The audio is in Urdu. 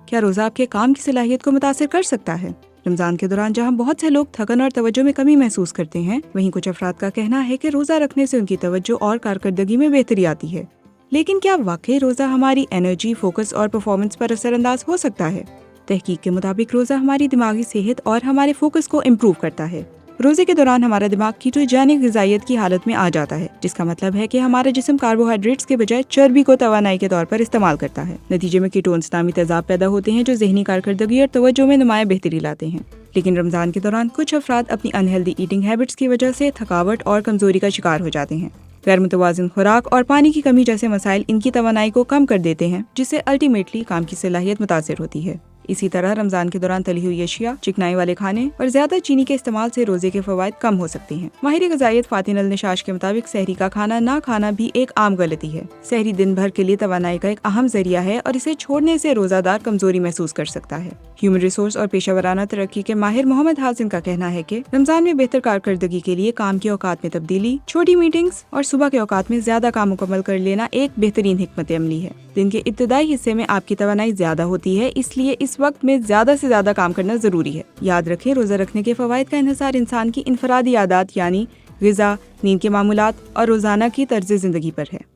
کیا روزہ آپ کے کام کی صلاحیت کو متاثر کر سکتا ہے؟ رمضان کے دوران جہاں بہت سے لوگ تھکن اور توجہ میں کمی محسوس کرتے ہیں، وہیں کچھ افراد کا کہنا ہے کہ روزہ رکھنے سے ان کی توجہ اور کارکردگی میں بہتری آتی ہے۔ لیکن کیا واقعی روزہ ہماری انرجی، فوکس اور پرفارمنس پر اثر انداز ہو سکتا ہے؟ تحقیق کے مطابق روزہ ہماری دماغی صحت اور ہمارے فوکس کو امپروو کرتا ہے۔ روزے کے دوران ہمارا دماغ کیٹوجینک غذائیت کی حالت میں آ جاتا ہے، جس کا مطلب ہے کہ ہمارا جسم کاربوہائیڈریٹس کے بجائے چربی کو توانائی کے طور پر استعمال کرتا ہے۔ نتیجے میں کیٹونز نامی تیزاب پیدا ہوتے ہیں جو ذہنی کارکردگی اور توجہ میں نمایاں بہتری لاتے ہیں۔ لیکن رمضان کے دوران کچھ افراد اپنی انہیلدی ایٹنگ ہیبٹس کی وجہ سے تھکاوٹ اور کمزوری کا شکار ہو جاتے ہیں۔ غیر متوازن خوراک اور پانی کی کمی جیسے مسائل ان کی توانائی کو کم کر دیتے ہیں، جس سے الٹیمیٹلی کام کی صلاحیت متاثر ہوتی ہے۔ اسی طرح رمضان کے دوران تلی ہوئی اشیاء، چکنائی والے کھانے اور زیادہ چینی کے استعمال سے روزے کے فوائد کم ہو سکتے ہیں۔ ماہر غذائیت فاتن النشاش کے مطابق سحری کا کھانا نہ کھانا بھی ایک عام غلطی ہے۔ سحری دن بھر کے لیے توانائی کا ایک اہم ذریعہ ہے اور اسے چھوڑنے سے روزہ دار کمزوری محسوس کر سکتا ہے۔ ہیومن ریسورس اور پیشہ ورانہ ترقی کے ماہر محمد حسن کا کہنا ہے کہ رمضان میں بہتر کارکردگی کے لیے کام کے اوقات میں تبدیلی، چھوٹی میٹنگز اور صبح کے اوقات میں زیادہ کام مکمل کر لینا ایک بہترین حکمت عملی ہے۔ دن کے ابتدائی حصے میں آپ کی توانائی زیادہ ہوتی ہے، اس لیے اس وقت میں زیادہ سے زیادہ کام کرنا ضروری ہے۔ یاد رکھیں، روزہ رکھنے کے فوائد کا انحصار انسان کی انفرادی عادات یعنی غذا، نیند کے معمولات اور روزانہ کی طرز زندگی پر ہے۔